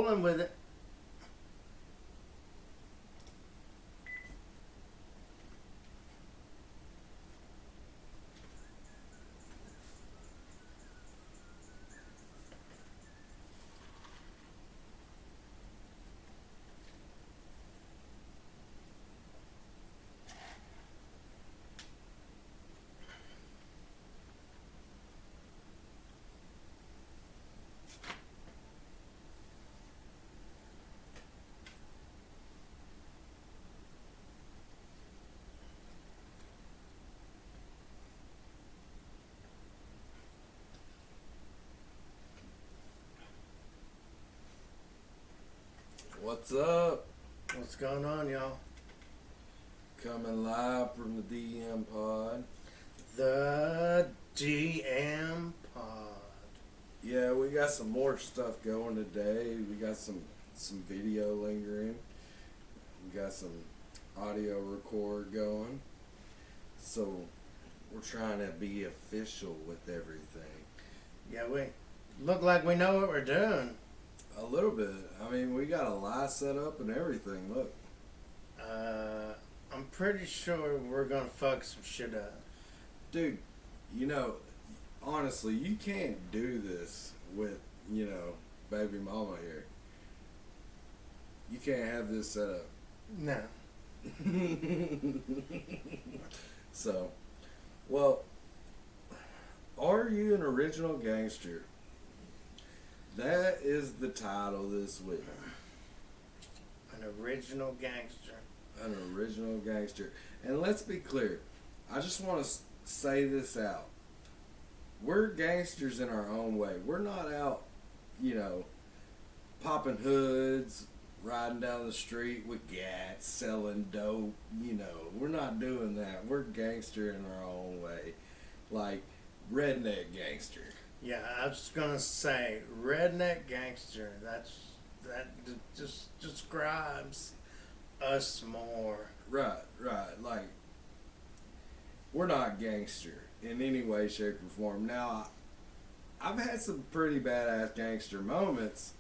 rolling with it. What's up? What's going on, y'all? Coming live from the DM pod. The DM Pod. Yeah, we got some more stuff going today. We got some video lingering. We got some audio record going. So we're trying to be official with everything. Yeah, we look like we know what we're doing. A little bit. I mean, we got a live set up and everything. Look. I'm pretty sure we're gonna fuck some shit up. Dude, honestly, you can't do this with, baby mama here. You can't have this set up. No. So, well, are you an original gangster? That is the title this week. An original gangster. An original gangster. And let's be clear. I just want to say this out. We're gangsters in our own way. We're not out, popping hoods, riding down the street with gats, selling dope. We're not doing that. We're gangster in our own way. Like, redneck gangster. Yeah, I was gonna say redneck gangster. That just describes us more. Right. Like, we're not gangster in any way, shape, or form. Now, I've had some pretty badass gangster moments,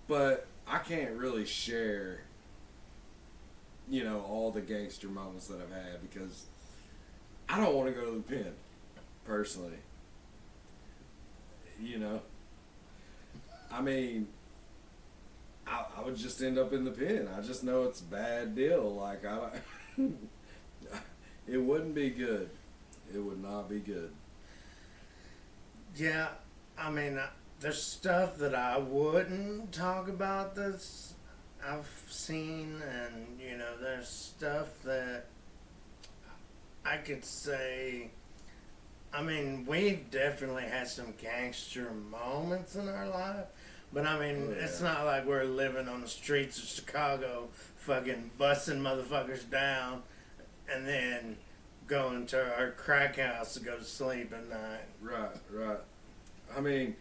but I can't really share, all the gangster moments that I've had because I don't want to go to the pen, personally. I mean, I would just end up in the pen. I just know it's a bad deal. Like, it wouldn't be good. It would not be good. Yeah, I mean, there's stuff that I wouldn't talk about that I've seen, and there's stuff that I could say. I mean, we've definitely had some gangster moments in our life, but I mean, It's not like we're living on the streets of Chicago, fucking busting motherfuckers down, and then going to our crack house to go to sleep at night. Right. I mean,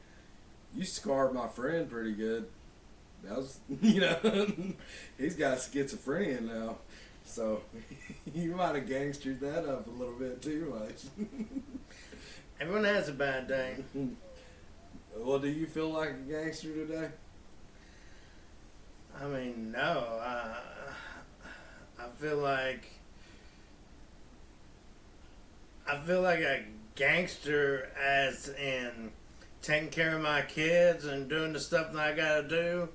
you scarred my friend pretty good. That was, he's got schizophrenia now. So, you might have gangstered that up a little bit too much. Everyone has a bad day. Well, do you feel like a gangster today? I mean, no. I feel like a gangster as in taking care of my kids and doing the stuff that I gotta do.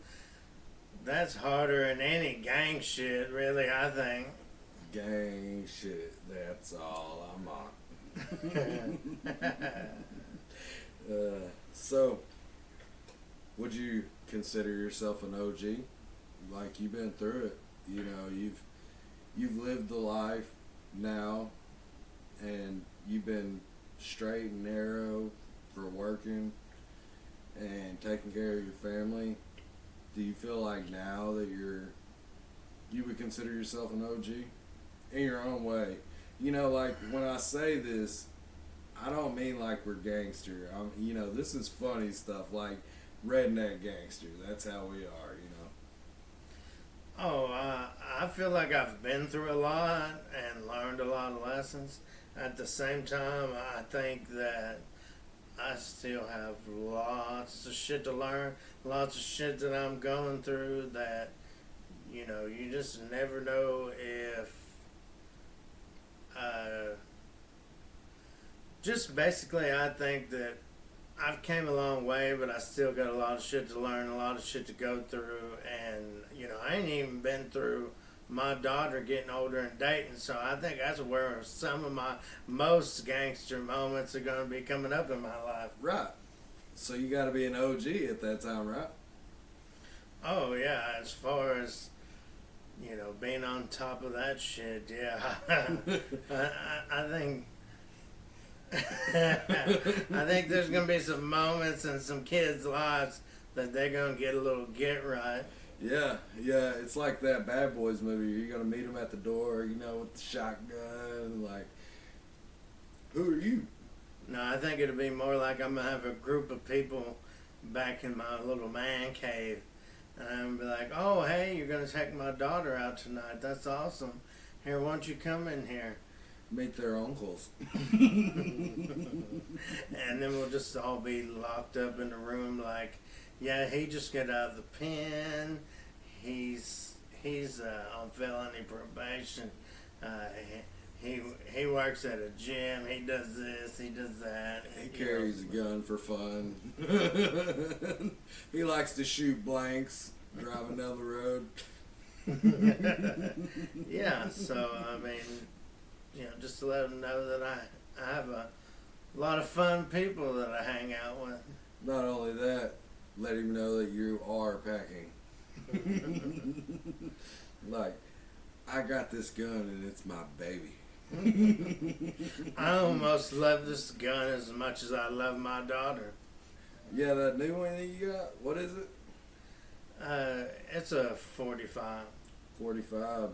That's harder than any gang shit, really, I think. Gang shit, that's all I'm on. So, would you consider yourself an OG? Like, you've been through it. You've lived the life now, and you've been straight and narrow for working and taking care of your family. Do you feel like now that you would consider yourself an OG in your own way? Like, when I say this, I don't mean like we're gangster. This is funny stuff, like redneck gangster. That's how we are, Oh, I feel like I've been through a lot and learned a lot of lessons. At the same time, I think that I still have lots of shit to learn, lots of shit that I'm going through that, you just never know if, just basically, I think that I've came a long way, but I still got a lot of shit to learn, a lot of shit to go through, and, I ain't even been through my daughter getting older and dating, so I think that's where some of my most gangster moments are going to be coming up in my life. Right. So you got to be an OG at that time, right? Oh, yeah, as far as, being on top of that shit, yeah. I think... I think there's going to be some moments in some kids' lives that they're going to get a little get right. Yeah, it's like that Bad Boys movie. You're gonna meet them at the door, with the shotgun. Like, who are you? No, I think it'll be more like I'm gonna have a group of people back in my little man cave, and I'm gonna be like, "Oh, hey, you're gonna take my daughter out tonight? That's awesome. Here, why don't you come in here?" Meet their uncles. And then we'll just all be locked up in a room like, yeah, he just got out of the pen. He's on felony probation. He works at a gym. He does this. He does that. He carries a gun for fun. He likes to shoot blanks driving down the road. Yeah. So I mean, just to let them know that I have a lot of fun people that I hang out with. Not only that, let him know that you are packing. Like, I got this gun and it's my baby. I almost love this gun as much as I love my daughter. Yeah, that new one that you got, what is it? It's a 45. 45.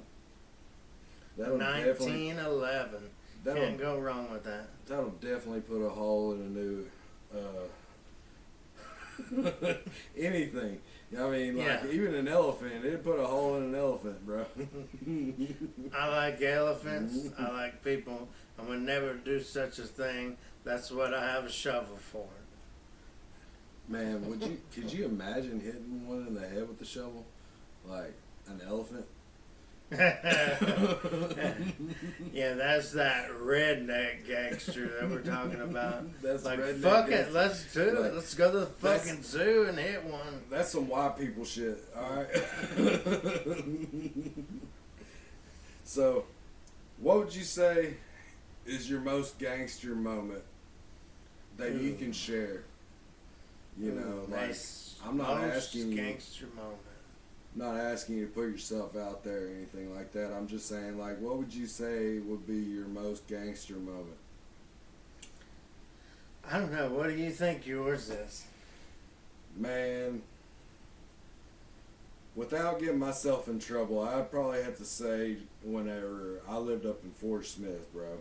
1911. Can't go wrong with that. That'll definitely put a hole in a new anything. I mean, like, even an elephant, it'd put a hole in an elephant, bro. I like elephants. I like people. I would never do such a thing. That's what I have a shovel for. Man, could you imagine hitting one in the head with a shovel? Like an elephant? Yeah, that's that redneck gangster that we're talking about. That's like, redneck fuck gangster. it, let's do it. Like, let's go to the fucking zoo and hit one. That's some white people shit, alright? So, what would you say is your most gangster moment that you can share? I'm not asking you. Gangster moment. Not asking you to put yourself out there or anything like that. I'm just saying, like, what would you say would be your most gangster moment? I don't know. What do you think yours is? Man, without getting myself in trouble, I'd probably have to say whenever I lived up in Fort Smith, bro.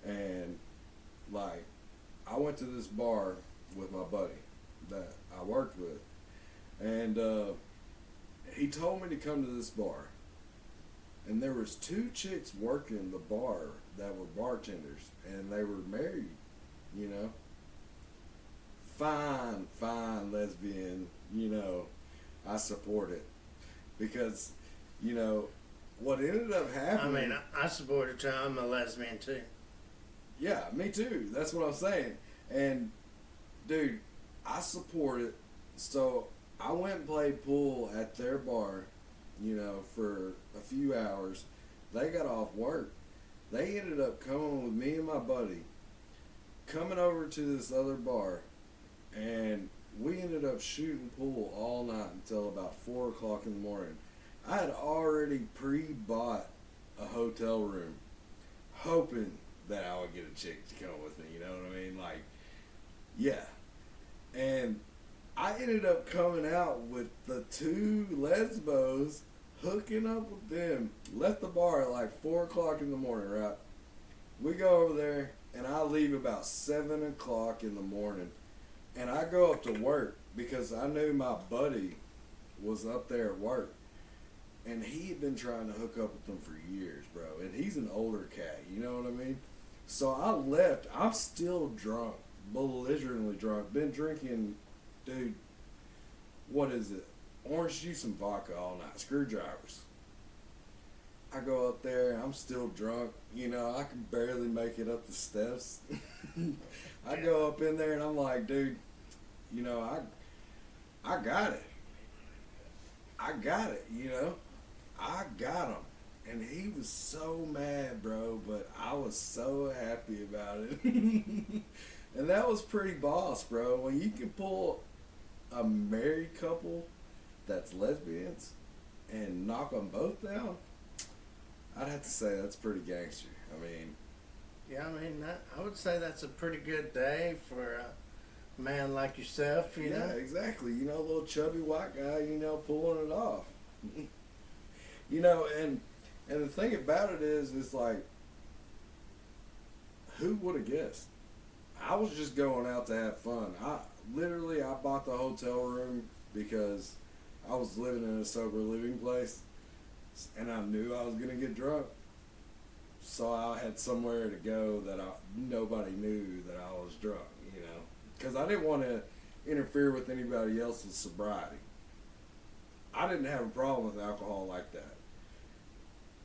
And, like, I went to this bar with my buddy that I worked with. And, he told me to come to this bar, and there was 2 chicks working the bar that were bartenders, and they were married, fine lesbian, I support it, because, what ended up happening. I mean, I support it too. I'm a lesbian too. Yeah, me too. That's what I'm saying. And, dude, I support it, so I went and played pool at their bar, for a few hours. They got off work. They ended up coming with me and my buddy, coming over to this other bar, and we ended up shooting pool all night until about 4 o'clock in the morning. I had already pre-bought a hotel room, hoping that I would get a chick to come with me, you know what I mean? Like, yeah. And I ended up coming out with the 2 lesbos, hooking up with them. Left the bar at like 4 o'clock in the morning, right? We go over there, and I leave about 7 o'clock in the morning. And I go up to work because I knew my buddy was up there at work. And he had been trying to hook up with them for years, bro. And he's an older cat, you know what I mean? So I left. I'm still drunk, belligerently drunk. Been drinking, dude, what is it? Orange juice and vodka all night. Screwdrivers. I go up there and I'm still drunk. You know, I can barely make it up the steps. I go up in there and I'm like, dude, you know, I got it. I got it, you know. I got him. And he was so mad, bro, but I was so happy about it. And that was pretty boss, bro. When you can pull a married couple that's lesbians and knock them both down, I'd have to say that's pretty gangster. I mean, Yeah, I mean, I would say that's a pretty good day for a man like yourself, you yeah, know? exactly. You know, a little chubby white guy, you know, pulling it off. You know, and the thing about it is, it's like, who would have guessed? I was just going out to have fun. I bought the hotel room because I was living in a sober living place, and I knew I was gonna get drunk, so I had somewhere to go that nobody knew that I was drunk. You know, because I didn't want to interfere with anybody else's sobriety. I didn't have a problem with alcohol like that,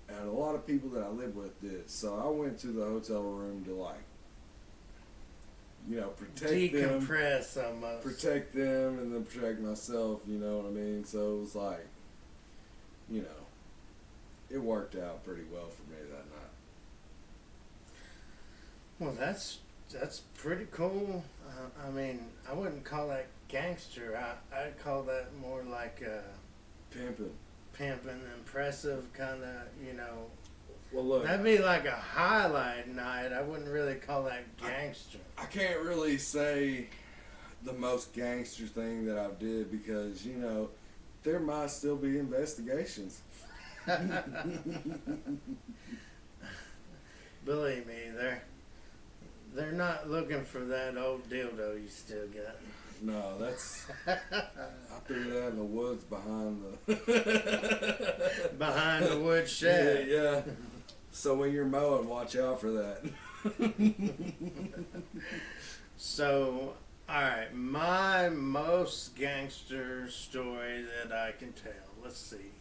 and a lot of people that I lived with did. So I went to the hotel room to, like, you know, Decompress almost. protect them, and then protect myself. You know what I mean? So it was like, you know, it worked out pretty well for me that night. Well, that's pretty cool. I mean, I wouldn't call that gangster. I'd call that more like pimping, impressive kind of, you know. Well, look, That'd be like a highlight night. I wouldn't really call that gangster. I can't really say the most gangster thing that I did because, you know, there might still be investigations. Believe me, they're not looking for that old dildo you still got. No, I threw that in the woods behind the Behind the wood shed. Yeah. So when you're mowing, watch out for that. So, alright, my most gangster story that I can tell. Let's see.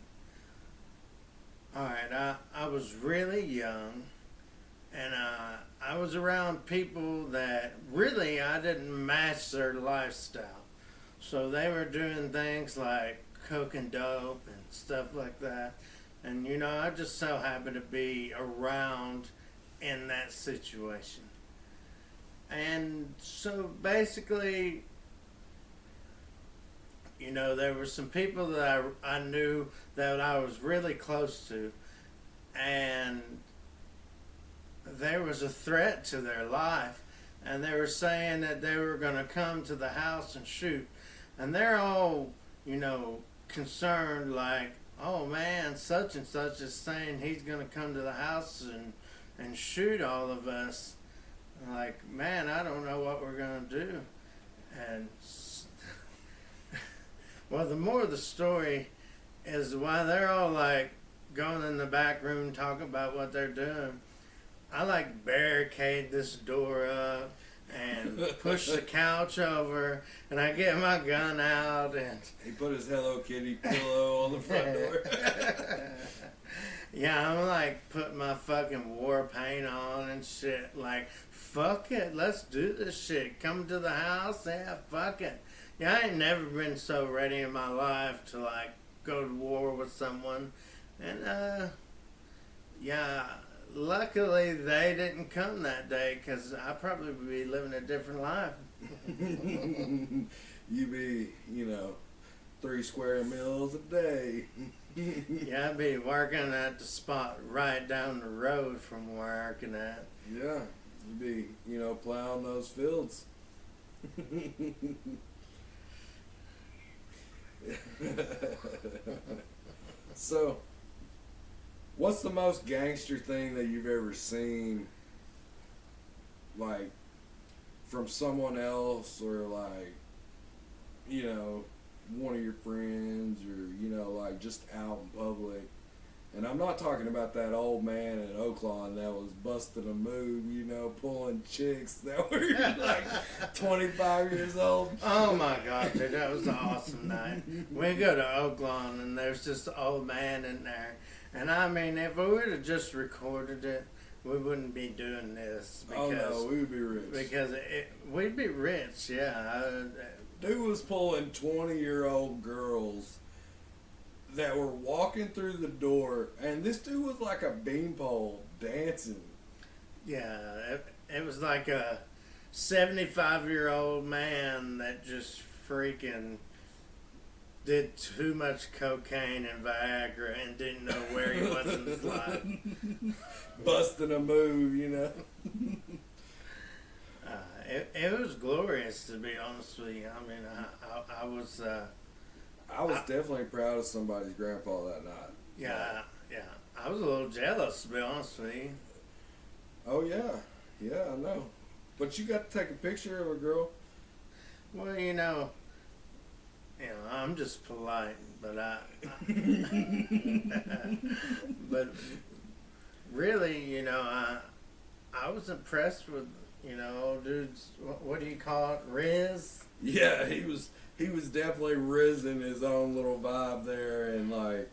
Alright, I was really young, and I was around people that really I didn't match their lifestyle. So they were doing things like coking dope and stuff like that. And, you know, I just so happened to be around in that situation. And so basically, you know, there were some people that I knew that I was really close to. And there was a threat to their life. And they were saying that they were going to come to the house and shoot. And they're all, you know, concerned like, oh man, such and such is saying he's going to come to the house and shoot all of us. Like, man, I don't know what we're going to do. And, well, the more of the story is why they're all like going in the back room talking about what they're doing. I like barricade this door up and push the couch over, and I get my gun out, and He put his Hello Kitty pillow on the front door. yeah, I'm like putting my fucking war paint on and shit. Like, fuck it, let's do this shit. Come to the house, yeah, fuck it. Yeah, I ain't never been so ready in my life to like go to war with someone, and yeah. Luckily, they didn't come that day because I'd probably be living a different life. You be, you know, 3 square meals a day. Yeah, I'd be working at the spot right down the road from where I'm working at. Yeah, you be, you know, plowing those fields. So, what's the most gangster thing that you've ever seen, like, from someone else, or like, you know, one of your friends, or, you know, like just out in public, And I'm not talking about that old man in Oaklawn that was busting a move, pulling chicks that were like 25 years old. Oh my God, dude, that was an awesome night. We go to Oaklawn and there's this old man in there. And I mean, if we would have just recorded it, we wouldn't be doing this. Oh no, we would be rich. Because we'd be rich, yeah. Dude was pulling 20-year-old girls that were walking through the door, and this dude was like a beanpole dancing. Yeah, it was like a 75-year-old man that just freaking did too much cocaine and Viagra and didn't know where he was in his life. Busting a move, It was glorious, to be honest with you. I mean, I was definitely proud of somebody's grandpa that night. Yeah. I was a little jealous, to be honest with you. Oh yeah, I know. But you got to take a picture of a girl. Well, I'm just polite, but but really, I was impressed with, old dude's, what do you call it, Riz? Yeah, he was definitely rizzing his own little vibe there and like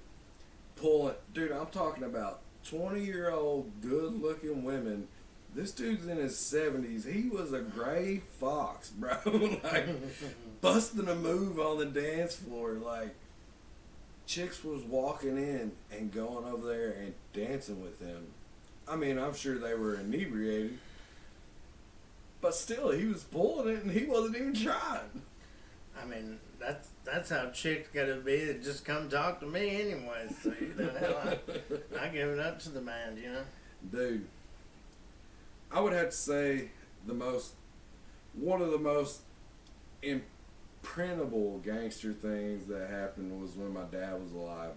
pulling. Dude, I'm talking about 20-year-old good-looking women. This dude's in his 70s. He was a gray fox, bro. Like busting a move on the dance floor. Like chicks was walking in and going over there and dancing with him. I mean, I'm sure they were inebriated, but still, he was pulling it and he wasn't even trying. I mean, that's how chicks gotta be. They just come talk to me anyway. So hell, I give it up to the man, Dude, I would have to say one of the most imprintable gangster things that happened was when my dad was alive.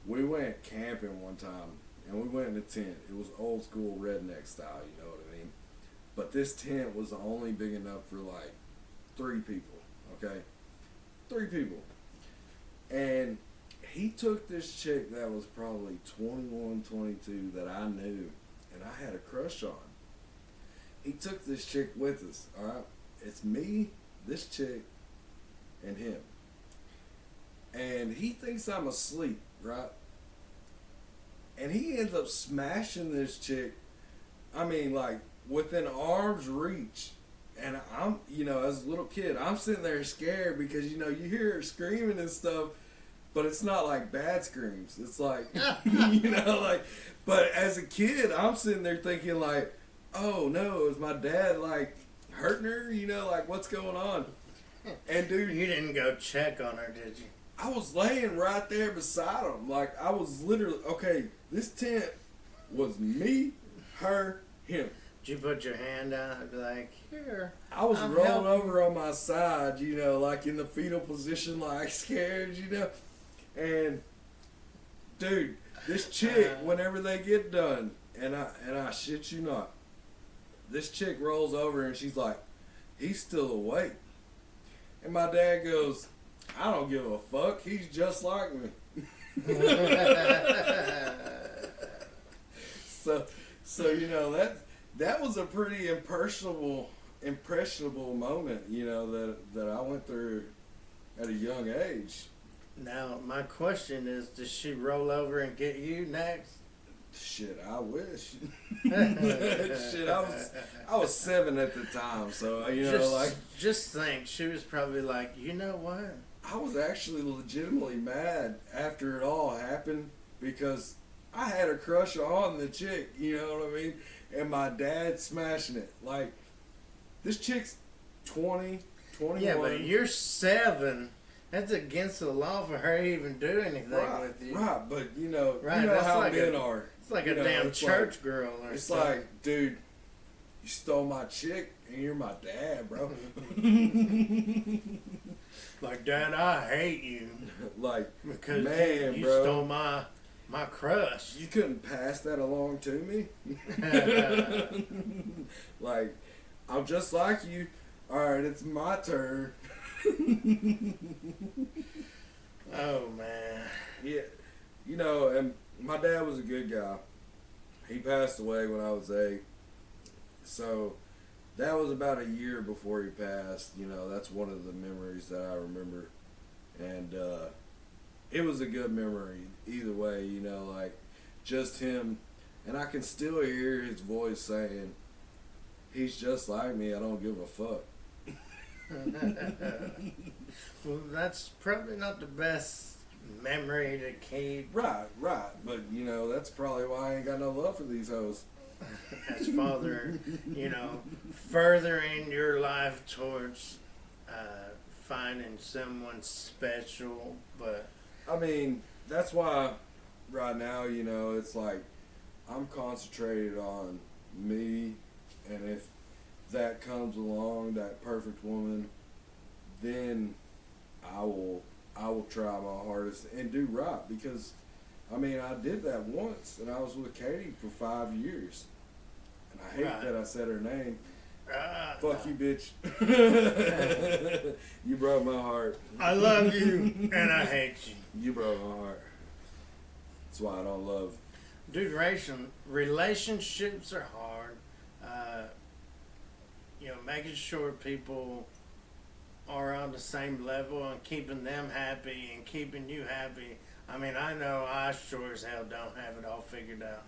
We went camping one time, and we went in a tent. It was old school redneck style, you know what I mean? But this tent was only big enough for like 3 people, okay? 3 people. And he took this chick that was probably 21, 22 that I knew, and I had a crush on. He took this chick with us, alright? It's me, this chick, and him. And he thinks I'm asleep, right? And he ends up smashing this chick, I mean, like, within arm's reach. And I'm, as a little kid, I'm sitting there scared because, you hear her screaming and stuff, but it's not like bad screams. It's like, but as a kid, I'm sitting there thinking like, oh no, is my dad like hurting her? Like what's going on? And dude, you didn't go check on her, did you? I was laying right there beside him. Like I was literally, okay, this tent was me, her, him. Did you put your hand out and be like, here? I was rolling over on my side, like in the fetal position, like scared, And dude, this chick, whenever they get done, and I shit you not, this chick rolls over and she's like, he's still awake. And my dad goes, I don't give a fuck. He's just like me. So that was a pretty impressionable moment, that I went through at a young age. Now, my question is, does she roll over and get you next? Shit, I wish. Shit, I was 7 at the time, so just think, she was probably like, you know what? I was actually legitimately mad after it all happened because I had a crush on the chick, you know what I mean? And my dad smashing it. Like, this chick's 20, 21. Yeah, but you're 7. That's against the law for her to even do anything with you. Right, but right, how like men are. It's like a damn church girl or it's something. It's like, dude, you stole my chick and you're my dad, bro. Like, Dad, I hate you. Like, because man, you bro. stole my crush. You couldn't pass that along to me? Like, I'm just like you. Alright, it's my turn. Oh, man. Yeah. And my dad was a good guy. He passed away when I was 8. So that was about a year before he passed. You know, that's one of the memories that I remember. And it was a good memory either way, you know, like just him. And I can still hear his voice saying, "He's just like me, I don't give a fuck." Well, that's probably not the best memory to keep. Right. But, you know, that's probably why I ain't got no love for these hoes. As father, furthering your life towards finding someone special. But I mean, that's why right now, you know, it's like I'm concentrated on me, and if that comes along, that perfect woman, then I will try my hardest and do right, because I mean, I did that once, and I was with Katie for 5 years, and I hate Right. that I said her name. Fuck you, bitch. uh, You broke my heart. I love you and I hate you. You broke my heart. That's why I don't love. Dude, relationships are hard. Making sure people are on the same level and keeping them happy and keeping you happy. I mean, I know I sure as hell don't have it all figured out.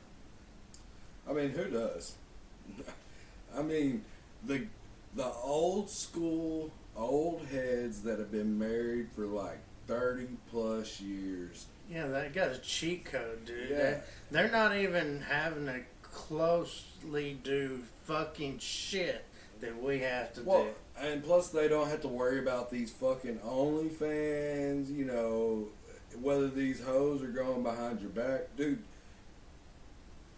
I mean, who does? I mean, the old school, old heads that have been married for like 30 plus years. Yeah, they got a cheat code, dude. Yeah. They're not even having to closely do fucking shit that we have to do. And plus they don't have to worry about these fucking OnlyFans, you know, whether these hoes are going behind your back. Dude,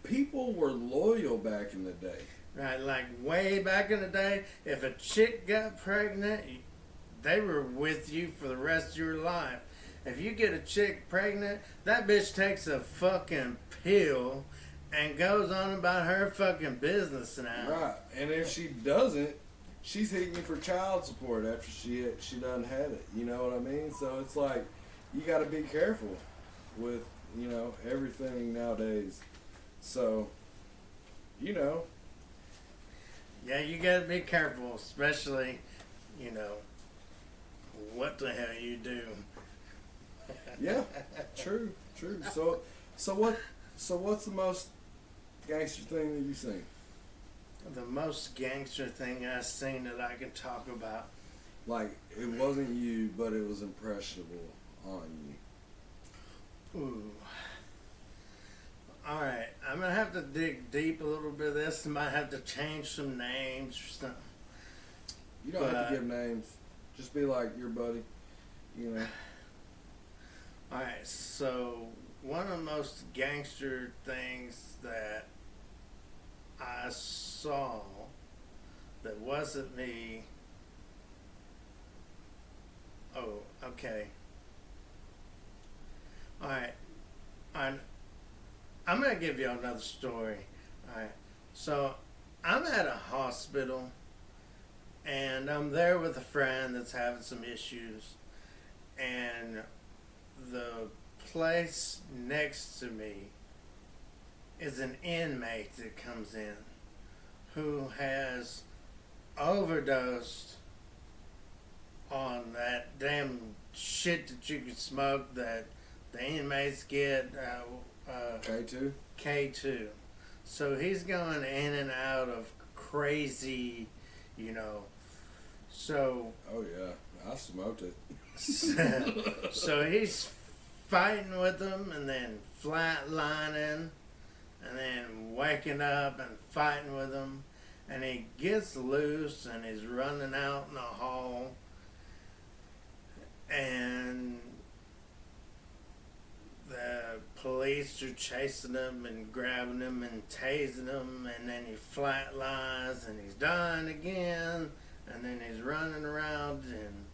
people were loyal back in the day. Right, like way back in the day, if a chick got pregnant, they were with you for the rest of your life. If you get a chick pregnant, that bitch takes a fucking pill and goes on about her fucking business now. Right, and if she doesn't, she's hitting you for child support after she done had it. You know what I mean? So it's like, you got to be careful with, you know, everything nowadays. So, you know. Yeah, you gotta be careful, especially, what the hell you do. Yeah, true. So what's the most gangster thing that you've seen? The most gangster thing I've seen that I can talk about. Like, it wasn't you, but it was impressionable on you. Ooh. Alright, I'm gonna have to dig deep a little bit of this. I might have to change some names or something. You don't have to give names. Just be like your buddy, you know. Alright, so one of the most gangster things that I saw that wasn't me. Oh, okay. Alright. I'm going to give you another story. Alright. So, I'm at a hospital and I'm there with a friend that's having some issues. And the place next to me is an inmate that comes in who has overdosed on that damn shit that you can smoke that the inmates get, K2? K2. So he's going in and out of crazy, so... Oh yeah, I smoked it. So he's fighting with them and then flatlining and then waking up and fighting with them, and he gets loose and he's running out in the hall, and the police are chasing him and grabbing him and tasing him, and then he flatlines and he's dying again, and then he's running around. And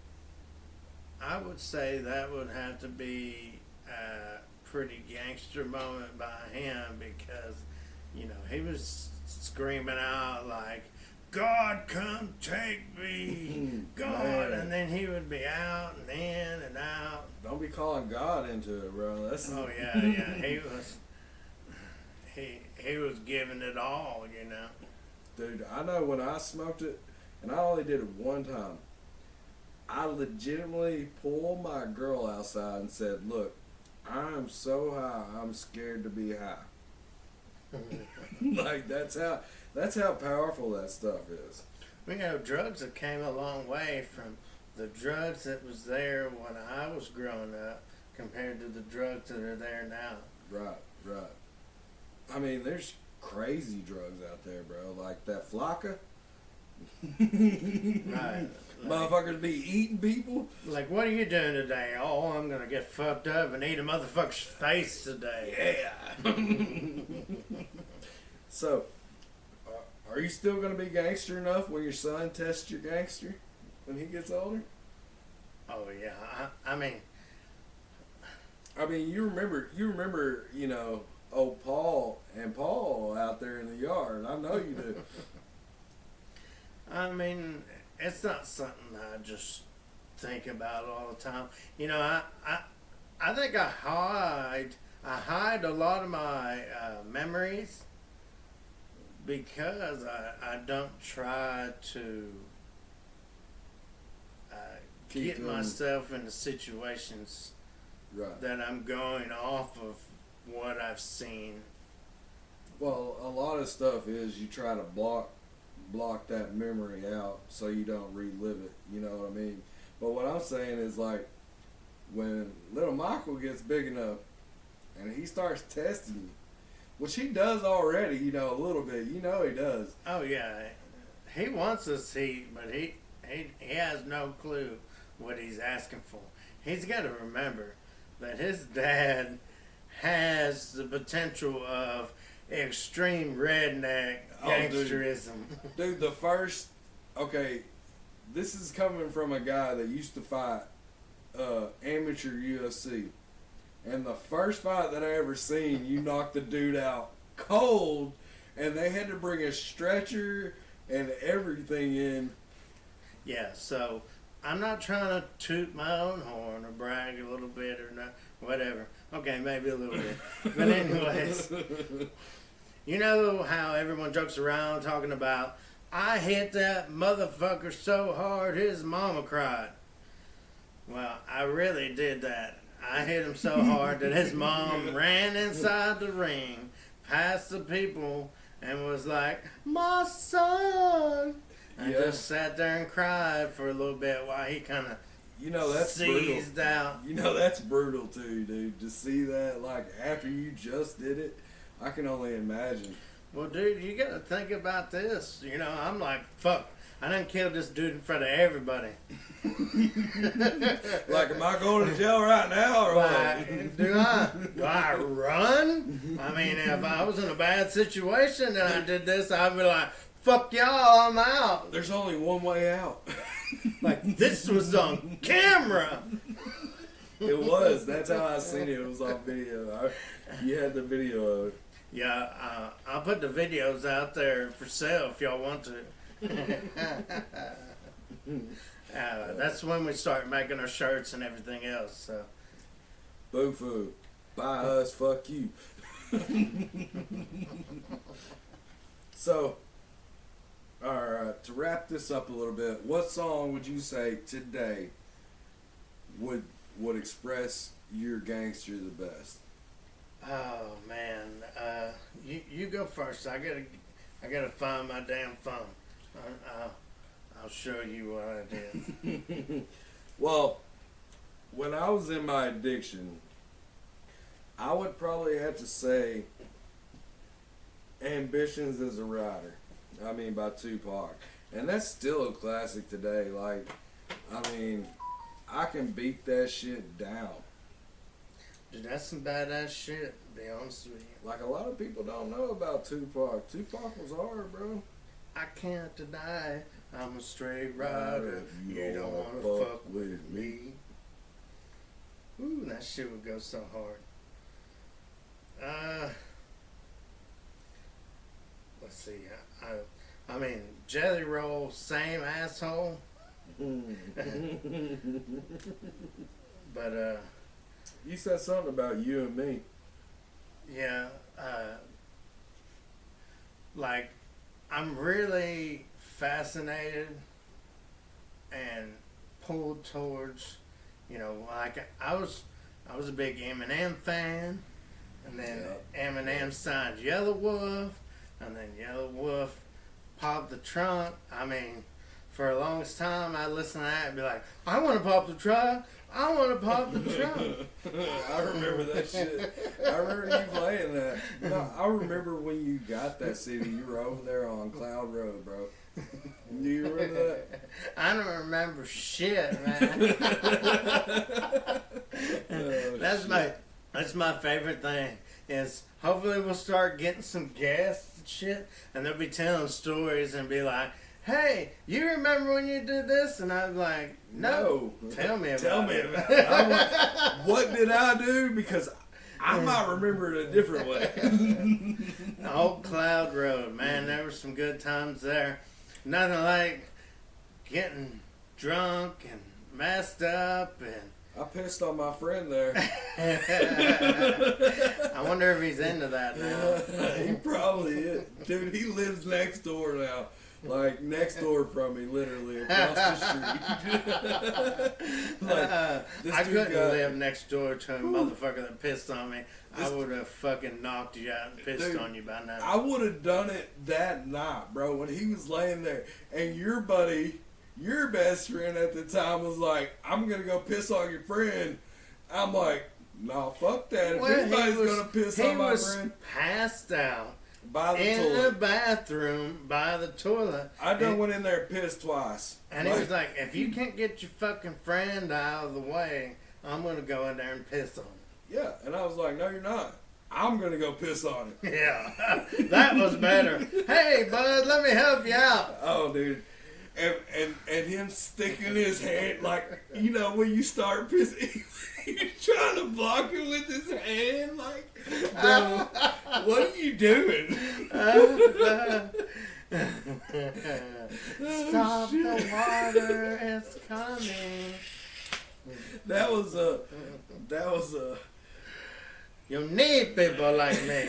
I would say that would have to be a pretty gangster moment by him, because, he was screaming out like, "God, come take me, God!" Man. And then he would be out and in and out. Don't be calling God into it, bro. That's Oh yeah, he was. he was giving it all, you know. Dude, I know when I smoked it, and I only did it one time, I legitimately pulled my girl outside and said, "Look, I'm so high, I'm scared to be high." Like that's how powerful that stuff is. You know, drugs have came a long way from the drugs that was there when I was growing up compared to the drugs that are there now. Right, right. I mean, there's crazy drugs out there, bro. Like that Flocka. Right. Motherfuckers be eating people. Like, what are you doing today? Oh, I'm gonna get fucked up and eat a motherfucker's face today. Yeah. So, are you still gonna be gangster enough when your son tests your gangster when he gets older? Oh yeah. I mean, you remember, you know, old Paul and Paul out there in the yard. I know you do. I mean, it's not something I just think about all the time. You know, I think I hide a lot of my memories because I don't try to get myself into situations Right. that I'm going off of what I've seen. Well, a lot of stuff is you try to block that memory out so you don't relive it. You know what I mean? But what I'm saying is, like, when little Michael gets big enough and he starts testing you, which he does already, you know, a little bit. You know he does. Oh yeah, he wants us heat, but he has no clue what he's asking for. He's got to remember that his dad has the potential of extreme redneck gangsterism. Dude, okay, this is coming from a guy that used to fight amateur UFC. And the first fight that I ever seen, you knocked the dude out cold, and they had to bring a stretcher and everything in. Yeah, so I'm not trying to toot my own horn or brag a little bit or not, whatever. Okay, maybe a little bit. But anyways, you know how everyone jokes around talking about, I hit that motherfucker so hard his mama cried. Well, I really did that. I hit him so hard that his mom ran inside the ring, past the people, and was like, "My son!" I just sat there and cried for a little bit while he kind of that's seized brutal. out. That's brutal too, dude. To see that, like, after you just did it, I can only imagine. Well, dude, you got to think about this. You know, I'm like, fuck. I done killed this dude in front of everybody. Like, am I going to jail right now, or what? Do I run? I mean, if I was in a bad situation and I did this, I'd be like, fuck y'all, I'm out. There's only one way out. Like, this was on camera. It was. That's how I seen it. It was on video. You had the video of it. Yeah, I'll put the videos out there for sale if y'all want to. That's when we start making our shirts and everything else. So, Boo-foo. Buy us, fuck you. So, alright, to wrap this up a little bit, what song would you say today would express your gangster the best? oh man, you go first. I gotta find my damn phone. I'll show you what I did. Well, when I was in my addiction, I would probably have to say Ambitions as a Rider. I mean, by Tupac. And that's still a classic today. Like, I mean, I can beat that shit down. Dude, that's some badass shit, to be honest with you. Like, a lot of people don't know about Tupac. Tupac was hard, bro. I can't deny I'm a straight rider. You don't wanna fuck with me. Ooh, that shit would go so hard. Let's see. I mean, Jelly Roll, same asshole. But You said something about You and Me. yeah. like, I'm really fascinated and pulled towards, like I was a big Eminem fan, and then Eminem signed Yellow Wolf, and then Yellow Wolf popped the trunk. I mean, for a longest time, I listened to that and be like, I want to pop the trunk. I want to pop the trunk. I remember that shit. I remember you playing that. No, I remember when you got that CD. You were over there on Cloud Road, bro. Do you remember that? I don't remember shit, man. That's my favorite thing. Is hopefully we'll start getting some guests and shit, and they'll be telling stories and be like, "Hey, you remember when you did this?" And I'm like, "No, tell me about it." What did I do? Because I might remember it a different way. Old Cloud Road, man, there were some good times there. Nothing like getting drunk and messed up and. I pissed on my friend there. I wonder if he's into that now. He probably is. Dude, he lives next door now. Like, next door from me, literally, across the street. I couldn't live next door to a motherfucker that pissed on me. I would have fucking knocked you out and pissed on you by now. I would have done it that night, bro, when he was laying there. And your buddy, your best friend at the time, was like, I'm going to go piss on your friend. I'm like, nah, fuck that. If anybody's going to piss on my friend. He was passed out. By the in toilet. the bathroom by the toilet. I done went in there and pissed twice. And he was like, if you can't get your fucking friend out of the way, I'm going to go in there and piss on him. Yeah, and I was like, no, you're not. I'm going to go piss on him. Yeah, that was better. Hey, bud, let me help you out. Oh, dude. And him sticking his hand, like, when you start pissing, you're trying to block it with his hand, like, bro, what are you doing? Stop the water, it's coming. That was a. You need people like me.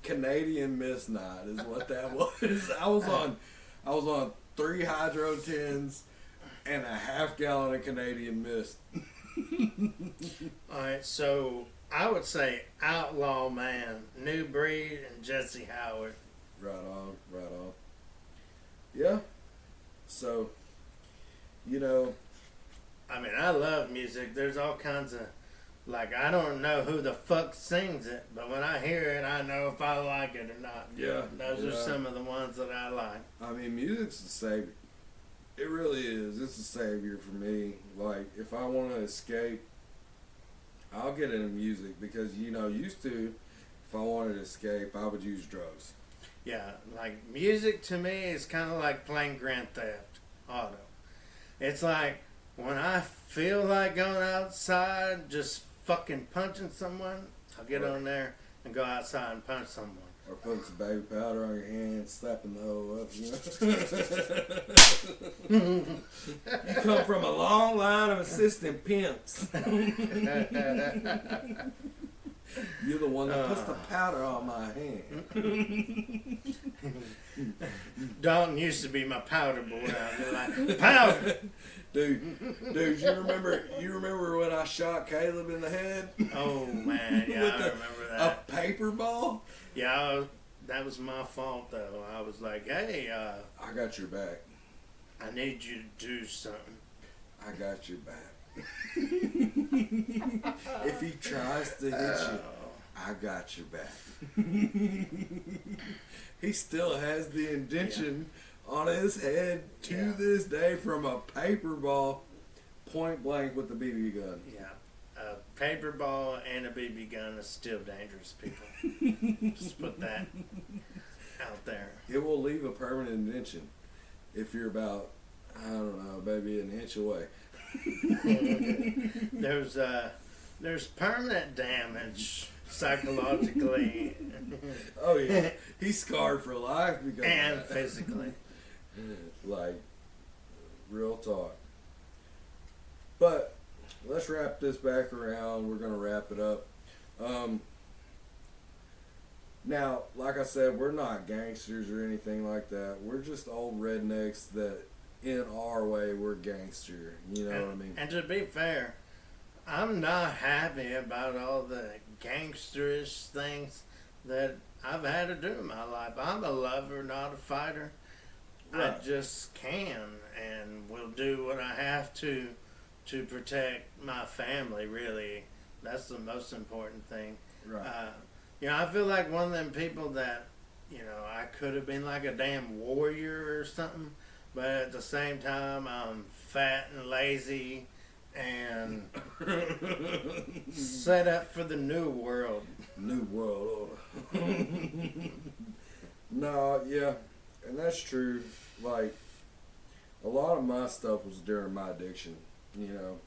Canadian Mist Night is what that was. I was on 3 Hydro 10s and a half gallon of Canadian Mist. Alright, so I would say Outlaw Man, New Breed, and Jesse Howard. Right on. Yeah. So, I mean, I love music. There's all kinds of, like, I don't know who the fuck sings it, but when I hear it, I know if I like it or not. Yeah. Those are some of the ones that I like. I mean, music's a savior. It really is. It's a savior for me. Like, if I want to escape, I'll get into music because, used to, if I wanted to escape, I would use drugs. Yeah, like, music to me is kind of like playing Grand Theft Auto. It's like, when I feel like going outside, just fucking punching someone, I'll get on there and go outside and punch someone. Or putting some baby powder on your hands, slapping the hoe up, You come from a long line of assistant pimps. You're the one that puts the powder on my hand. Dalton used to be my powder boy. I'd be like, powder! Dude, you remember when I shot Caleb in the head? Oh, man, yeah, I remember that. A paper ball? Yeah, that was my fault, though. I was like, hey, I got your back. I need you to do something. I got your back. If he tries to hit you, I got your back. He still has the indentation on his head to this day from a paper ball, point blank with a BB gun. Yeah. A paper ball and a BB gun is still dangerous, people. Just put that out there. It will leave a permanent indentation if you're about, I don't know, maybe an inch away. There's permanent damage psychologically. Oh yeah, he's scarred for life because and physically. Like, real talk. But let's wrap this back around. We're gonna wrap it up. Now, like I said, we're not gangsters or anything like that. We're just old rednecks that, in our way, we're gangster. You know what I mean? And to be fair, I'm not happy about all the gangsterish things that I've had to do in my life. I'm a lover, not a fighter. I Right. just can and will do what I have to protect my family, really. That's the most important thing. Right. I feel like one of them people that, I could have been like a damn warrior or something, but at the same time, I'm fat and lazy and set up for the new world. New world order. No, yeah, and that's true. Like, a lot of my stuff was during my addiction. You know,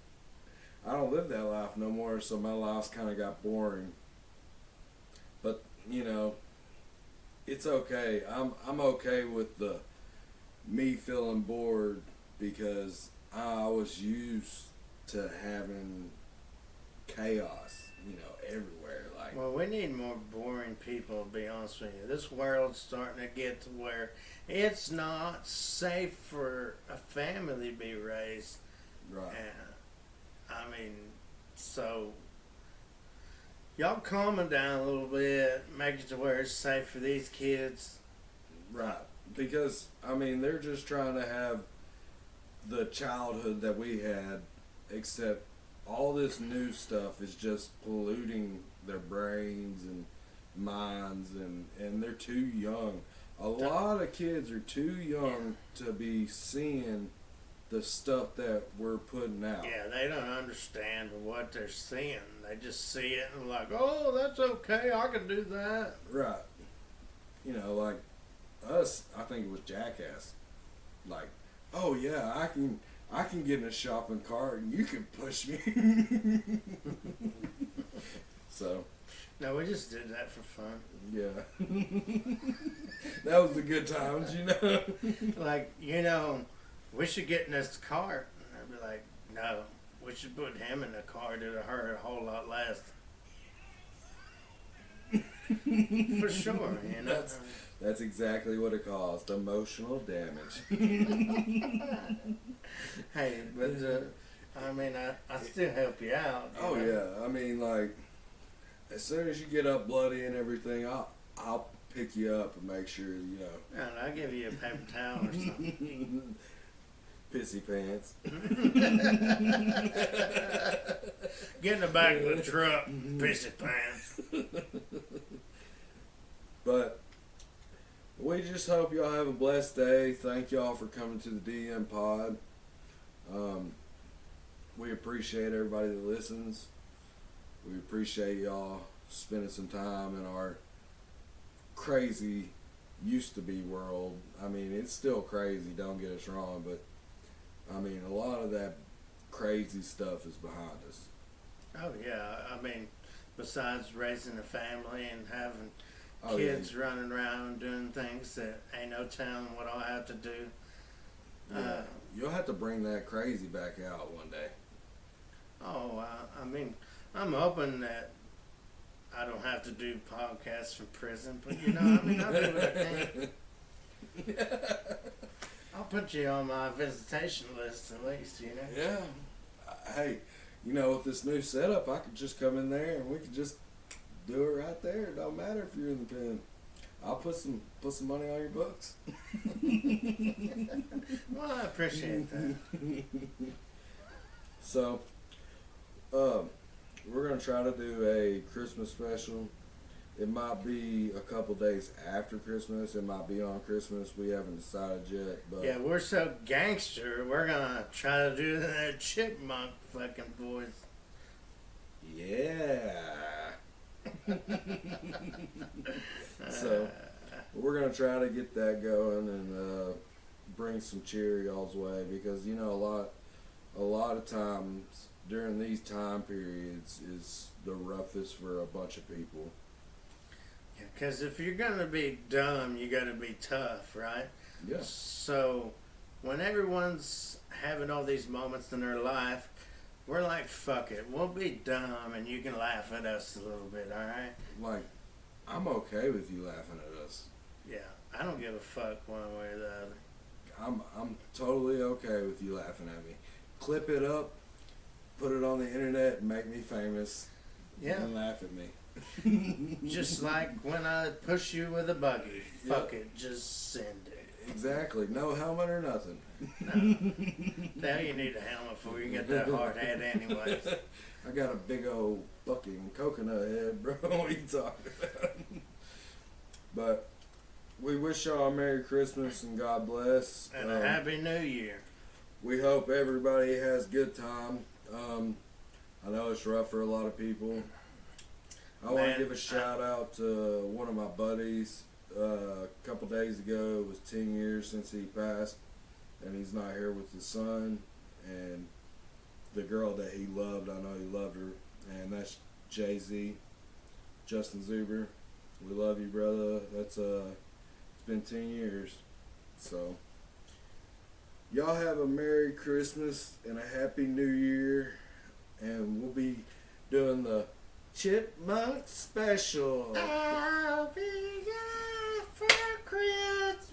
I don't live that life no more, so my life's kind of got boring. But it's okay. I'm okay with the me feeling bored because I was used to having chaos, everywhere. Like, Well, we need more boring people, to be honest with you. This world's starting to get to where it's not safe for a family to be raised. right, And, so y'all calm it down a little bit, make it to where it's safe for these kids. right. Because they're just trying to have the childhood that we had, except all this new stuff is just polluting their brains and minds, and they're too young. A lot of kids are too young to be seeing the stuff that we're putting out. Yeah, they don't understand what they're seeing. They just see it and like, oh, that's okay, I can do that. Right. Like us, I think it was Jackass. Like, oh yeah, I can get in a shopping cart and you can push me. So, No, we just did that for fun. yeah. That was the good times, Like, we should get in this cart. And I'd be like, no, we should put him in the cart. It'll hurt a whole lot less. For sure, That's exactly what it caused. Emotional damage. Hey, but I still help you out. Oh yeah. Like, as soon as you get up bloody and everything, I'll pick you up and make sure And I'll give you a paper towel or something. Pissy pants. Get in the back of the truck, pissy pants. But we just hope y'all have a blessed day. Thank y'all for coming to the DM pod. We appreciate everybody that listens. We appreciate y'all spending some time in our crazy used to be world. It's still crazy, don't get us wrong, but a lot of that crazy stuff is behind us. Oh yeah, besides raising a family and having Oh, kids yeah. running around doing things that ain't no telling what I'll have to do. Yeah. You'll have to bring that crazy back out one day. I'm hoping that I don't have to do podcasts from prison, but I'll do what I can. I'll put you on my visitation list at least, Yeah. Hey, with this new setup, I could just come in there and we could just do it right there. It don't matter if you're in the pen. I'll put some money on your books. Well, I appreciate that. So, we're gonna try to do a Christmas special. It might be a couple days after Christmas. It might be on Christmas. We haven't decided yet. But Yeah, we're so gangster. We're gonna try to do that chipmunk fucking voice. yeah. So we're gonna try to get that going and bring some cheer y'all's way, because a lot of times during these time periods is the roughest for a bunch of people. Because if you're gonna be dumb, you gotta be tough, right? Yeah. So when everyone's having all these moments in their life, we're like, fuck it, we'll be dumb and you can laugh at us a little bit, alright? Like, I'm okay with you laughing at us. Yeah, I don't give a fuck one way or the other. I'm totally okay with you laughing at me. Clip it up, put it on the internet, make me famous, Yeah. and laugh at me. Just like when I push you with a buggy. Fuck it, just send it. Exactly. No helmet or nothing. No. Now you need a helmet before you get that hard head anyways. I got a big old fucking coconut head, bro. What are you talking about? But we wish y'all a Merry Christmas and God bless. And a Happy New Year. We hope everybody has a good time. I know it's rough for a lot of people. I want to give a shout out to one of my buddies. A couple days ago, it was 10 years since he passed, and he's not here with his son. And the girl that he loved, I know he loved her, and that's Jay-Z, Justin Zuber. We love you, brother. It's been 10 years. So, y'all have a Merry Christmas and a Happy New Year, and we'll be doing the Chipmunk Special. I'll be there for Christmas.